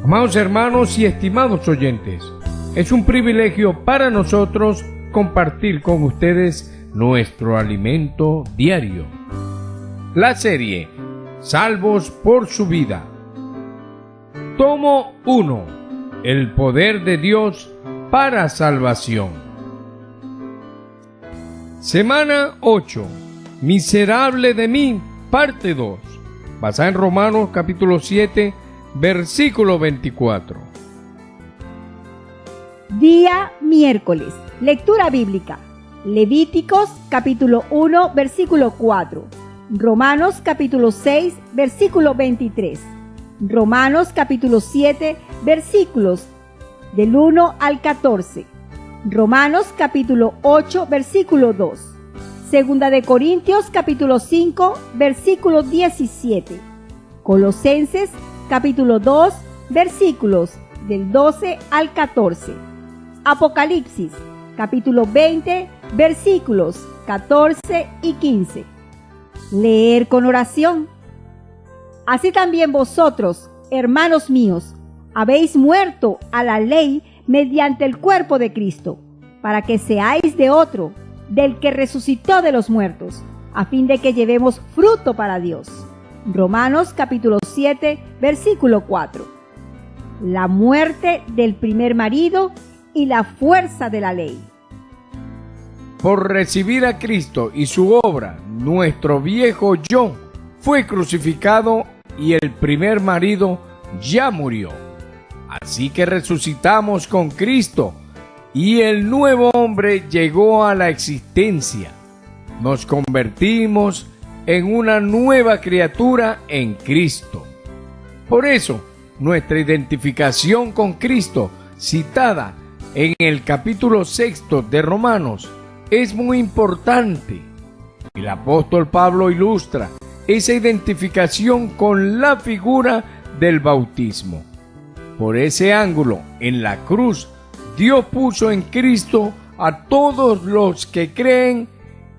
Amados hermanos y estimados oyentes, es un privilegio para nosotros compartir con ustedes nuestro alimento diario. La serie Salvos por su vida. Tomo 1. El poder de Dios para salvación. Semana 8. Miserable de mí, parte 2. Basada en Romanos capítulo 7, versículo 24. Día miércoles. Lectura bíblica. Levíticos capítulo 1, versículo 4. Romanos capítulo 6, versículo 23. Romanos capítulo 7, versículos del 1 al 14. Romanos capítulo 8, versículo 2. Segunda de Corintios capítulo 5, versículo 17. Colosenses capítulo 2, versículos del 12 al 14. Apocalipsis capítulo 20, versículos 14 y 15. Leer con oración. Así también vosotros, hermanos míos, habéis muerto a la ley mediante el cuerpo de Cristo, para que seáis de otro, del que resucitó de los muertos, a fin de que llevemos fruto para Dios. Romanos capítulo 7, versículo 4. La muerte del primer marido y la fuerza de la ley. Por recibir a Cristo y su obra, nuestro viejo yo fue crucificado y el primer marido ya murió. Así que resucitamos con Cristo y el nuevo hombre llegó a la existencia. Nos convertimos en una nueva criatura en Cristo. Por eso, nuestra identificación con Cristo, citada en el capítulo 6 de Romanos, es muy importante. El apóstol Pablo ilustra esa identificación con la figura del bautismo. Por ese ángulo, en la cruz, Dios puso en Cristo a todos los que creen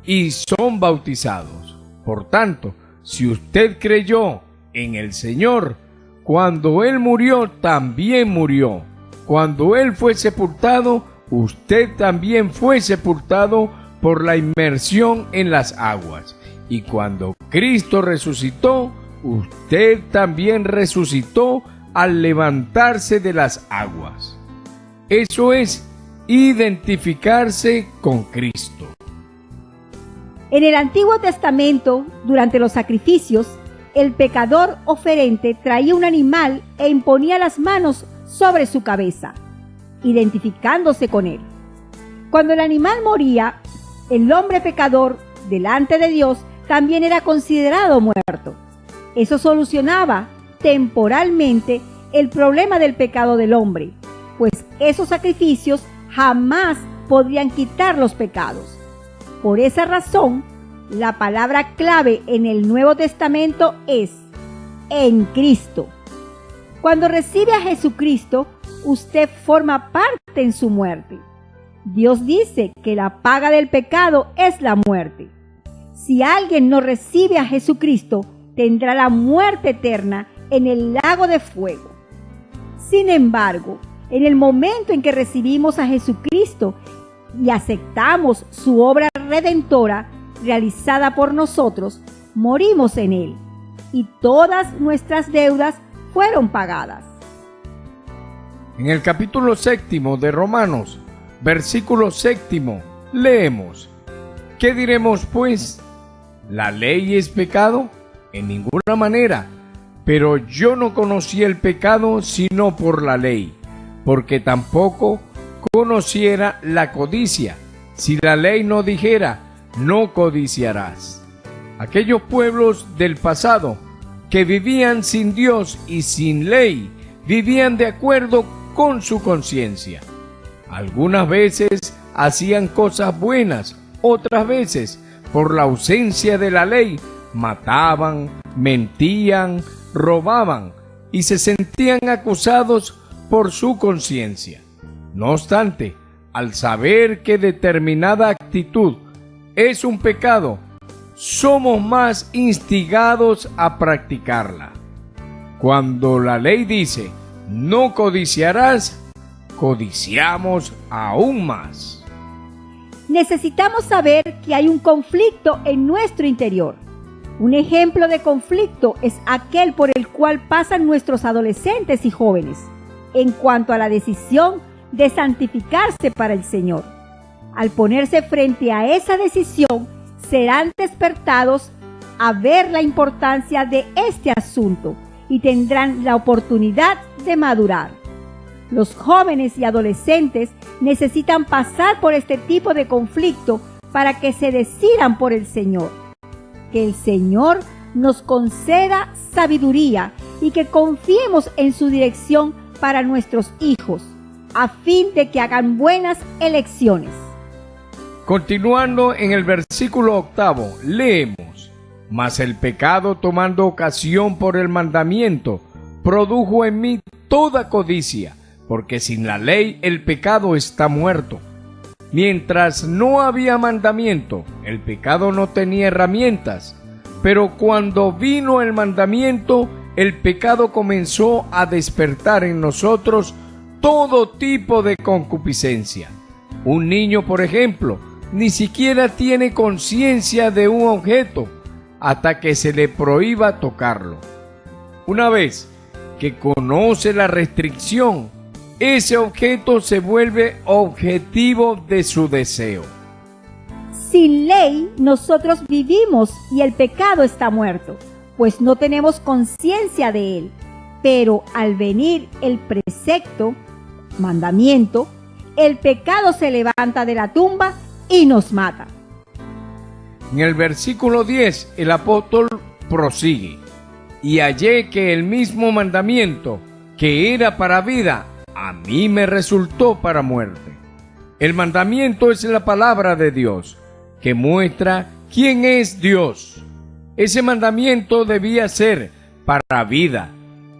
y son bautizados. Por tanto, si usted creyó en el Señor, cuando Él murió, también murió. Cuando Él fue sepultado, usted también fue sepultado por la inmersión en las aguas. Y cuando Cristo resucitó, usted también resucitó al levantarse de las aguas. Eso es identificarse con Cristo. En el Antiguo Testamento, durante los sacrificios, el pecador oferente traía un animal e imponía las manos sobre su cabeza, identificándose con él. Cuando el animal moría, el hombre pecador, delante de Dios, también era considerado muerto. Eso solucionaba temporalmente el problema del pecado del hombre, pues esos sacrificios jamás podrían quitar los pecados. Por esa razón, la palabra clave en el Nuevo Testamento es en Cristo. Cuando recibe a Jesucristo, usted forma parte en su muerte. Dios dice que la paga del pecado es la muerte. Si alguien no recibe a Jesucristo, tendrá la muerte eterna en el lago de fuego. Sin embargo, en el momento en que recibimos a Jesucristo y aceptamos su obra redentora realizada por nosotros, morimos en Él y todas nuestras deudas fueron pagadas. En el capítulo 7 de Romanos, versículo 7, leemos: ¿qué diremos pues? ¿La ley es pecado? En ninguna manera. Pero yo no conocí el pecado sino por la ley, porque tampoco conociera la codicia, si la ley no dijera, no codiciarás. Aquellos pueblos del pasado que vivían sin Dios y sin ley, vivían de acuerdo con su conciencia. Algunas veces hacían cosas buenas, otras veces, por la ausencia de la ley, mataban, mentían, robaban y se sentían acusados por su conciencia. No obstante, al saber que determinada actitud es un pecado, somos más instigados a practicarla. Cuando la ley dice, no codiciarás, codiciamos aún más. Necesitamos saber que hay un conflicto en nuestro interior. Un ejemplo de conflicto es aquel por el cual pasan nuestros adolescentes y jóvenes en cuanto a la decisión de santificarse para el Señor. Al ponerse frente a esa decisión, serán despertados a ver la importancia de este asunto y tendrán la oportunidad de madurar. Los jóvenes y adolescentes necesitan pasar por este tipo de conflicto para que se decidan por el Señor. Que el Señor nos conceda sabiduría y que confiemos en su dirección para nuestros hijos, a fin de que hagan buenas elecciones. Continuando en el versículo 8, leemos: Mas el pecado, tomando ocasión por el mandamiento, produjo en mí toda codicia, porque sin la ley el pecado está muerto. Mientras no había mandamiento, el pecado no tenía herramientas, pero cuando vino el mandamiento, el pecado comenzó a despertar en nosotros todo tipo de concupiscencia. Un niño, por ejemplo, ni siquiera tiene conciencia de un objeto hasta que se le prohíba tocarlo. Una vez que conoce la restricción, ese objeto se vuelve objetivo de su deseo. Sin ley nosotros vivimos y el pecado está muerto, pues no tenemos conciencia de él. Pero al venir el precepto, mandamiento, el pecado se levanta de la tumba y nos mata. En el versículo 10, el apóstol prosigue: Y hallé que el mismo mandamiento, que era para vida, a mí me resultó para muerte. El mandamiento es la palabra de Dios, que muestra quién es Dios. Ese mandamiento debía ser para vida,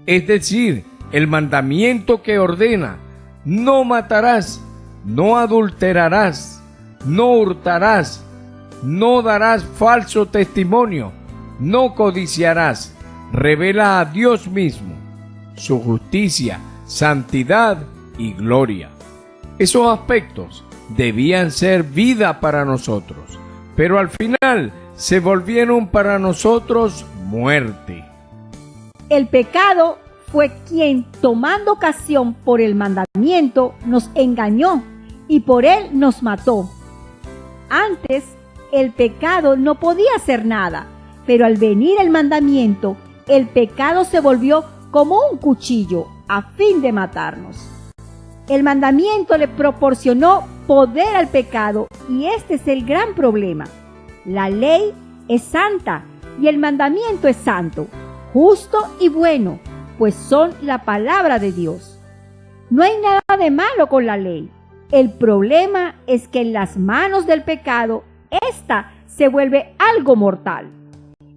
es decir, el mandamiento que ordena: no matarás, no adulterarás, no hurtarás, no darás falso testimonio, no codiciarás. Revela a Dios mismo, su justicia, santidad y gloria. Esos aspectos debían ser vida para nosotros, pero al final se volvieron para nosotros muerte. El pecado fue quien, tomando ocasión por el mandamiento, nos engañó y por él nos mató. Antes, el pecado no podía hacer nada, pero al venir el mandamiento, el pecado se volvió como un cuchillo a fin de matarnos. El mandamiento le proporcionó poder al pecado y este es el gran problema. La ley es santa y el mandamiento es santo, justo y bueno, pues son la palabra de Dios. No hay nada de malo con la ley. El problema es que en las manos del pecado, ésta se vuelve algo mortal.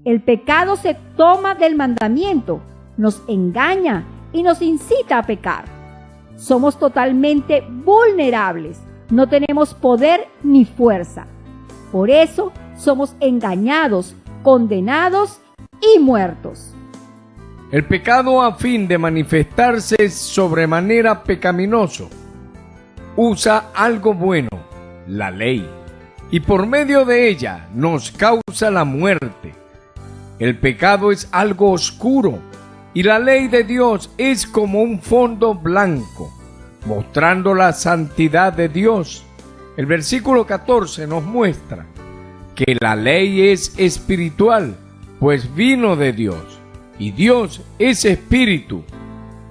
El pecado se toma del mandamiento, nos engaña y nos incita a pecar. Somos totalmente vulnerables, no tenemos poder ni fuerza. Por eso somos engañados, condenados y muertos. El pecado, a fin de manifestarse sobremanera pecaminoso, usa algo bueno, la ley, y por medio de ella nos causa la muerte. El pecado es algo oscuro y la ley de Dios es como un fondo blanco, mostrando la santidad de Dios. El versículo 14 nos muestra que la ley es espiritual, pues vino de Dios, y Dios es espíritu.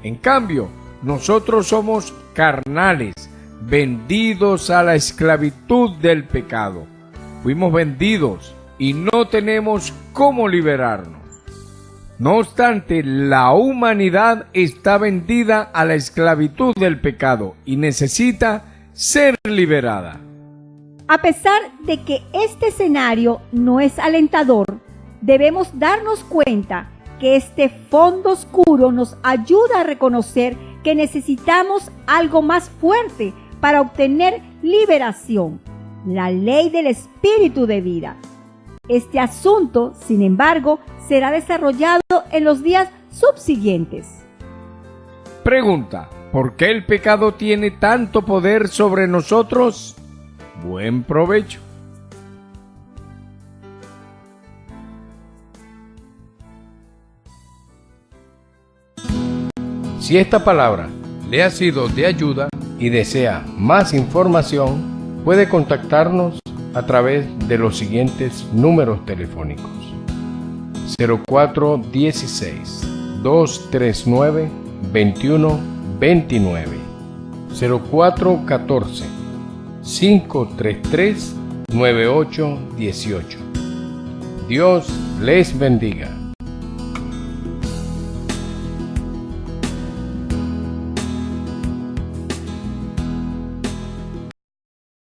En cambio, nosotros somos carnales, vendidos a la esclavitud del pecado. Fuimos vendidos y no tenemos cómo liberarnos. No obstante, la humanidad está vendida a la esclavitud del pecado y necesita ser liberada. A pesar de que este escenario no es alentador, debemos darnos cuenta que este fondo oscuro nos ayuda a reconocer que necesitamos algo más fuerte para obtener liberación, la ley del espíritu de vida. Este asunto, sin embargo, será desarrollado en los días subsiguientes. Pregunta: ¿por qué el pecado tiene tanto poder sobre nosotros? Buen provecho. Si esta palabra le ha sido de ayuda y desea más información, puede contactarnos a través de los siguientes números telefónicos: 0416 239 2129, 0414 533 9818. Dios les bendiga.